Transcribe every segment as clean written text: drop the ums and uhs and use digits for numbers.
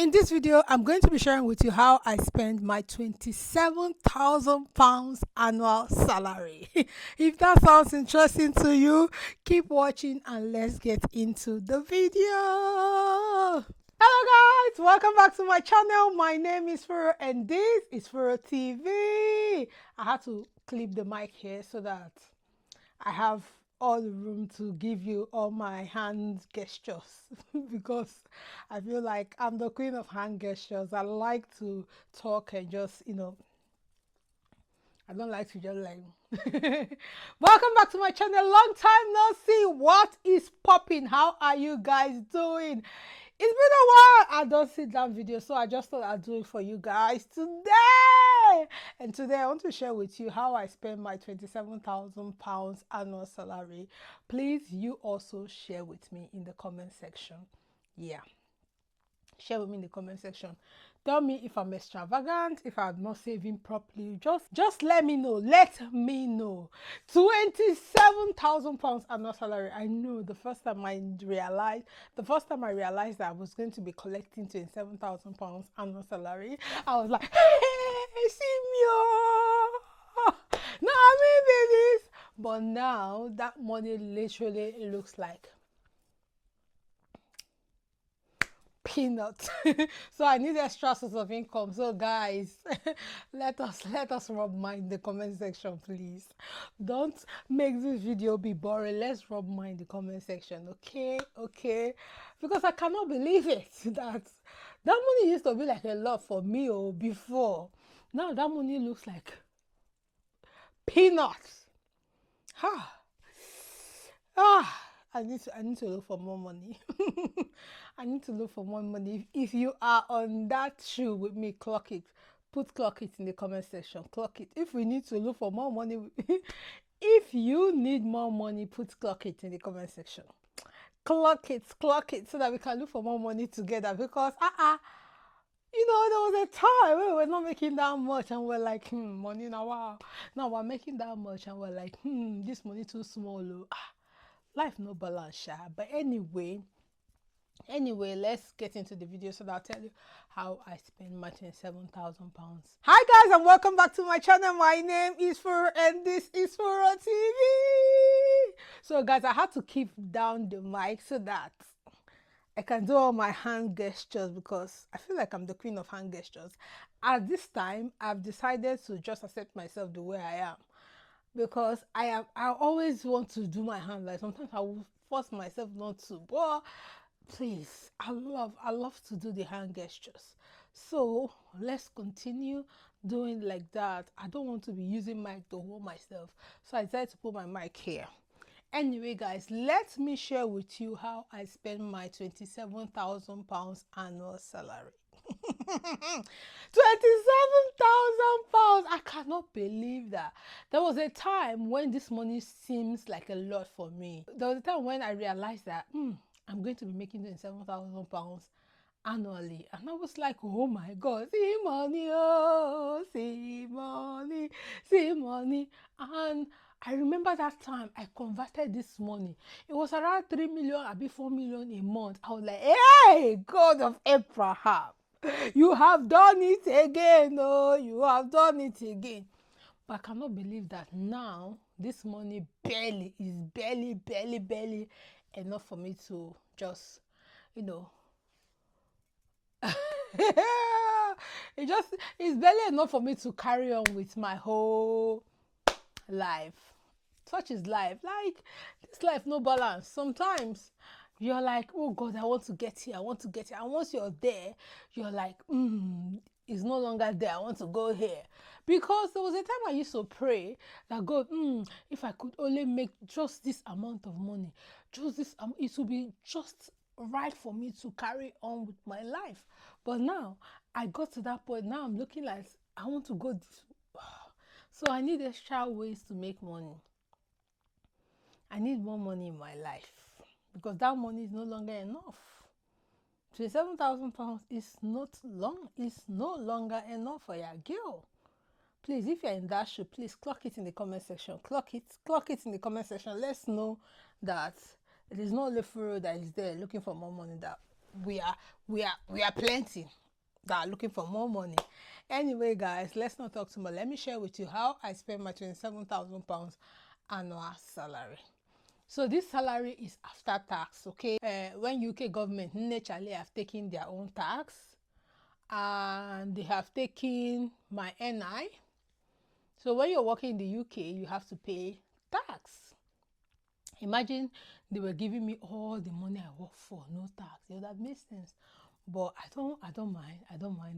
In this video, I'm going to be sharing with you how I spend my £27,000 annual salary. If that sounds interesting to you, keep watching and let's get into the video. Hello guys, welcome back to my channel. My name is Furo and this is Furo TV. I had to clip the mic here so that I have all the room to give you all my hand gestures because I feel like I'm the queen of hand gestures. I like to talk and just, I don't like to just like. Welcome back to my channel. Long time no see. What is popping? How are you guys doing? It's been a while I don't see that video, so I just thought I'd do it for you guys today. And today I want to share with you how I spend my £27,000 annual salary. Please, you also share with me in the comment section. Yeah, share with me in the comment section. Tell me if I'm extravagant, if I'm not saving properly. Just let me know. Let me know. £27,000 annual salary. I know the first time I realized that I was going to be collecting £27,000 annual salary, I was like, hey, Simio. Now I'm in business. But now that money literally looks like peanuts. So I need extra source of income. So guys, let us rub mine in the comment section, please. Don't make this video be boring. Let's rub mine in the comment section, okay? Because I cannot believe it that money used to be like a lot for me before. Now that money looks like peanuts. I need to look for more money. I need to look for more money. If you are on that shoe with me, clock it. Clock it in the comment section. Clock it. If we need to look for more money, if you need more money, clock it in the comment section. Clock it so that we can look for more money together. Because there was a time when we were not making that much and we're like, money now, wow. Now we're making that much and we're like, this money too small. Life no balance, but anyway, let's get into the video so that I'll tell you how I spend my £27,000. Hi guys, and welcome back to my channel. My name is Furo and this is Furo TV. So guys, I had to keep down the mic so that I can do all my hand gestures because I feel like I'm the queen of hand gestures. At this time, I've decided to just accept myself the way I am. Because I always want to do my hand, like sometimes I will force myself not to, but please, I love to do the hand gestures. So let's continue doing like that. I don't want to be using mic to hold myself, so I decided to put my mic here. Anyway guys, let me share with you how I spend my £27,000 annual salary. £27,000. I cannot believe that. There was a time when this money seems like a lot for me. There was a time when I realized that I'm going to be making £27,000 annually, and I was like, oh my god, see money, oh, see money, and I remember that time I converted this money. It was around 3 million, I'd be 4 million a month. I was like, hey, God of Abraham, you have done it again. Oh, you have done it again. But I cannot believe that now this money barely enough for me to just, it's barely enough for me to carry on with my whole life. Such is life. Like, this life no balance. Sometimes you're like, oh God, I want to get here. And once you're there, you're like, it's no longer there. I want to go here. Because there was a time I used to pray that God, if I could only make just this amount of money, just this, it would be just right for me to carry on with my life. But now I got to that point. Now I'm looking like I want to go this. So I need extra ways to make money. I need more money in my life because that money is no longer enough. £27,000 is no longer enough for your girl. Please, if you're in that shoe, please clock it in the comment section. Clock it in the comment section. Let's know that it is not only Furo that is there looking for more money, that we are plenty that are looking for more money. Anyway, guys, let's not talk too much. Let me share with you how I spend my £27,000 annual salary. So this salary is after tax, okay? When UK government naturally have taken their own tax, and they have taken my NI. So when you're working in the UK, you have to pay tax. Imagine they were giving me all the money I work for, no tax. It would have made sense. But I don't mind.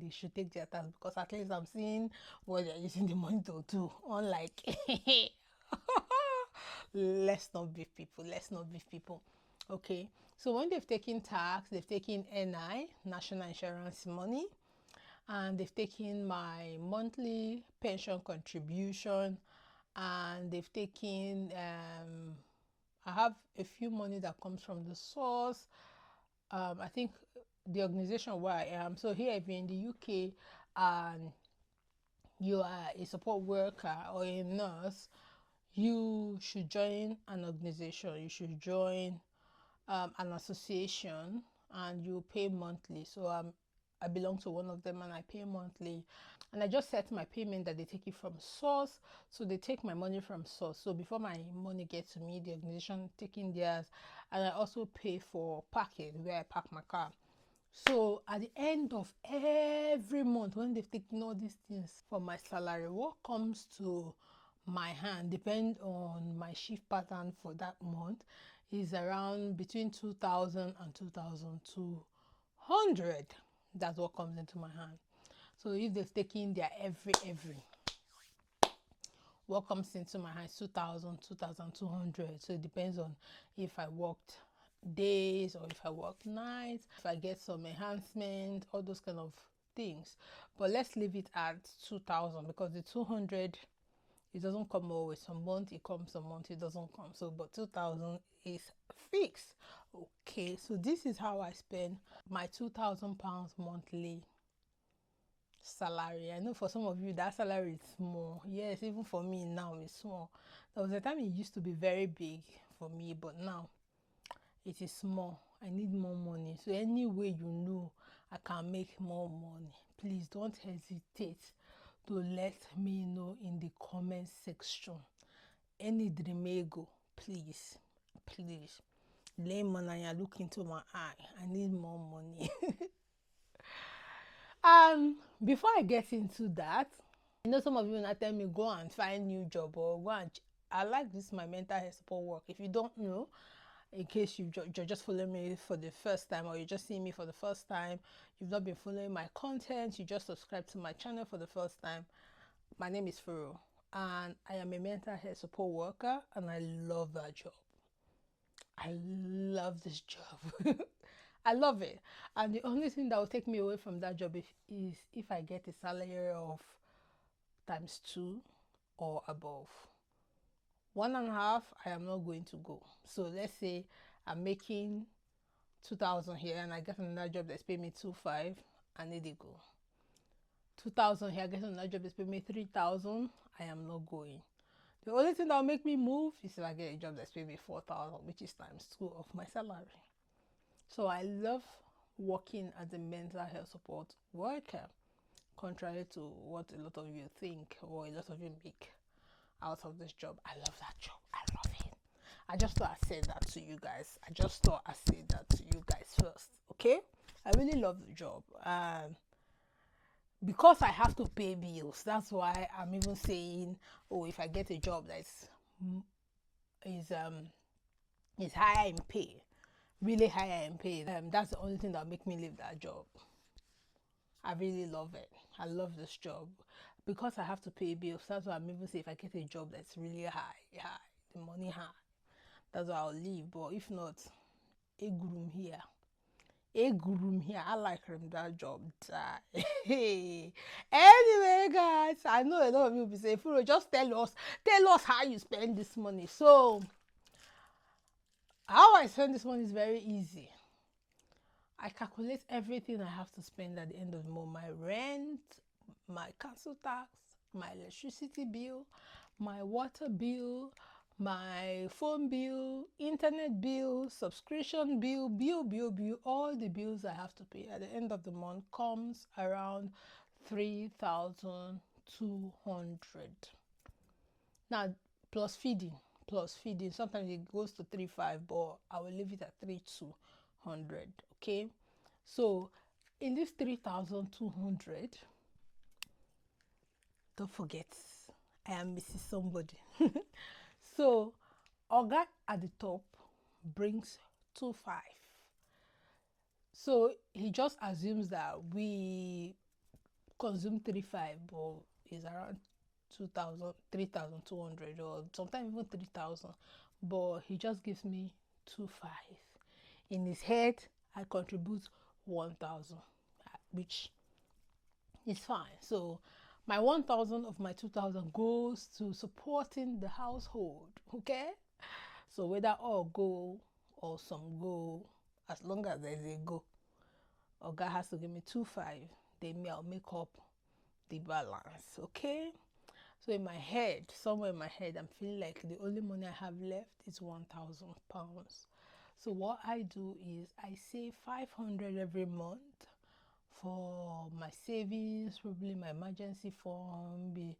They should take their tax, because at least I'm seeing what they're using the money to do. Unlike let's not beef people. Okay. So when they've taken tax, they've taken NI, national insurance money, and they've taken my monthly pension contribution, and they've taken I have a few money that comes from the source. I think the organization where I am. So here, if you're in the UK and you are a support worker or a nurse, you should join an organization. You should join an association, and you pay monthly. So I belong to one of them, and I pay monthly. And I just set my payment that they take it from source. So they take my money from source. So before my money gets to me, the organization taking theirs. And I also pay for parking, where I park my car. So at the end of every month, when they've taken all these things from my salary, what comes to my hand, depend on my shift pattern for that month, is around between 2,000 and 2,200. That's what comes into my hand. So if they've taken their every, what comes into my hand is 2,000, 2,200. So it depends on if I worked days or if I work nights, if I get some enhancement, all those kind of things. But let's leave it at 2,000, because the 200, it doesn't come always. Some month it comes, some month it doesn't come. So but 2,000 is fixed. Okay, so this is how I spend my £2,000 monthly salary. I know for some of you that salary is small. Yes, even for me now it's small. There was a time it used to be very big for me, but now it is small. I need more money. So any way you know I can make more money, please don't hesitate to let me know in the comment section. Any dreamego, please lemon, and you look into my eye. I need more money. Before I get into that, I know some of you now tell me go and find new job, or go and I like this my mental health support work. If you don't know, in case you're just following me for the first time, or you're just seeing me for the first time, you've not been following my content, you just subscribed to my channel for the first time, my name is Furo, and I am a mental health support worker, and I love that job. I love this job. I love it. And the only thing that will take me away from that job is if I get a salary of ×2 or above. 1.5, I am not going to go. So let's say I'm making 2,000 here, and I get another job that's paying me 2,500, I need to go. 2,000 here, I get another job that's paying me 3,000, I am not going. The only thing that will make me move is if I get a job that's paying me 4,000, which is ×2 of my salary. So I love working as a mental health support worker, contrary to what a lot of you think or a lot of you make out of this job. I love that job. I love it. I just thought I'd say that to you guys. First, okay? I really love the job. Because I have to pay bills, that's why I'm even saying, oh, if I get a job that's is higher in pay, really higher in pay, that's the only thing that make me leave that job. I really love it. I love this job because I have to pay bills. That's why I'm even saying if I get a job that's really high, the money high, that's why I'll leave. But if not, a groom here. I like that job. Hey. Anyway, guys, I know a lot of you will be saying, Furo, just tell us how you spend this money. So how I spend this money is very easy. I calculate everything I have to spend at the end of the month. My rent, my council tax, my electricity bill, my water bill, my phone bill, internet bill, subscription bill, all the bills I have to pay at the end of the month comes around 3,200. Now, plus feeding. Sometimes it goes to 3,500, but I will leave it at 3,200. Okay, so in this 3,200, don't forget, I am missing somebody. So Oga at the top brings 2,500. So he just assumes that we consume 3,500, but it's around 2,000, 3,200, or sometimes even 3,000. But he just gives me 2,500. In his head, I contribute 1,000, which is fine. So my 1,000 of my 2,000 goes to supporting the household. Okay, so whether all go or some go, as long as there's a go, Oga has to give me 2,500. Then me, I'll make up the balance. Okay, so in my head, somewhere in my head, I'm feeling like the only money I have left is 1,000 pounds. So what I do is I save 500 every month for my savings, probably my emergency fund, be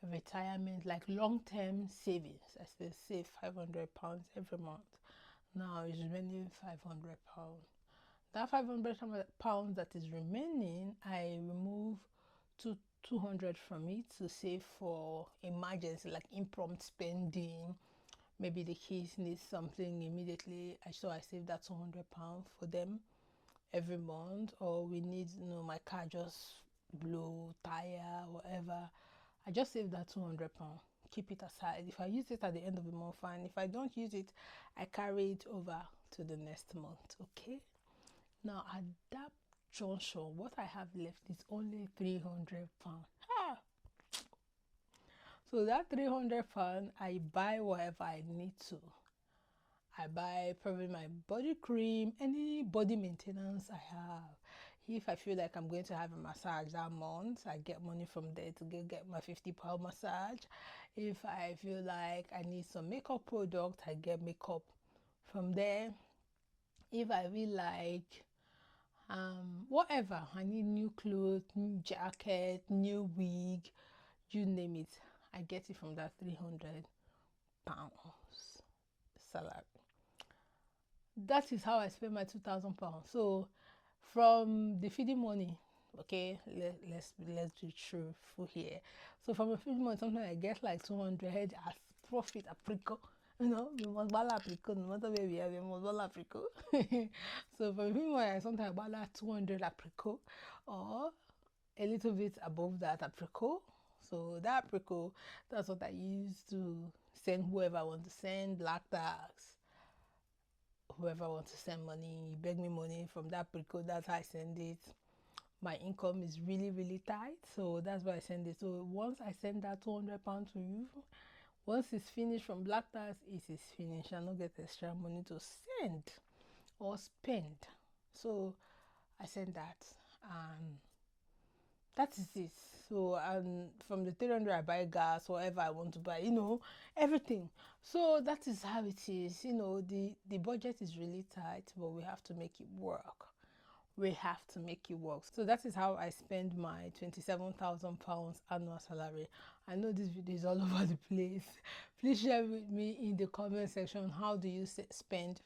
retirement, like long-term savings. I still save 500 pounds every month. Now it's remaining 500 pounds. That 500 pounds that is remaining, I remove 200 from it to save for emergency, like impromptu spending. Maybe the kids need something immediately, so I save that 200 pounds for them every month. Or we need, my car just blow tire, whatever, I just save that 200 pounds, keep it aside. If I use it at the end of the month, fine. If I don't use it, I carry it over to the next month. Okay, now at that junction, what I have left is only 300 pounds. So that 300 pounds, I buy whatever I need to. I buy probably my body cream, any body maintenance I have. If I feel like I'm going to have a massage that month, I get money from there to get my 50 pound massage. If I feel like I need some makeup product, I get makeup from there. If I feel like whatever, I need new clothes, new jacket, new wig, you name it, I get it from that 300 pounds salary. That is how I spend my 2,000 pounds. So from the feeding money, okay, let's be truthful here. So from the feeding money, sometimes I get like 200 as profit apricot. We must buy apricot, no matter where we are, we must buy apricot. So from the feeding money, I sometimes buy like 200 apricot, or a little bit above that apricot. So that apricot, that's what I use to send whoever I want to send, black tax. Whoever wants to send money, beg me money from that apricot, that's how I send it. My income is really, really tight, so that's why I send it. So once I send that 200 pounds to you, once it's finished from black tax, it is finished. I don't get extra money to send or spend. So I send that, and that is it. So from the 300 I buy gas, whatever I want to buy, everything. So that is how it is. The budget is really tight, but we have to make it work. So that is how I spend my 27,000 pounds annual salary. I know this video is all over the place. Please share with me in the comment section, how do you spend?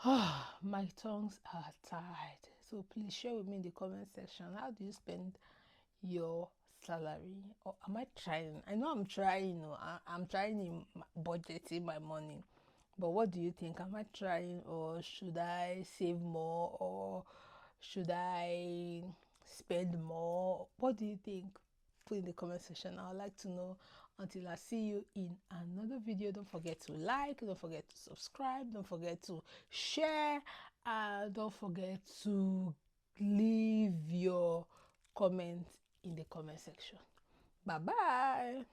My tongues are tied. So please share with me in the comment section, how do you spend your salary? Or am I trying? I know I'm trying. I'm trying in budgeting my money. But what do you think? Am I trying, or should I save more, or should I spend more? What do you think? Put in the comment section. I would like to know. Until I see you in another video, don't forget to like, don't forget to subscribe, don't forget to share, don't forget to leave your comments in the comment section. Bye bye.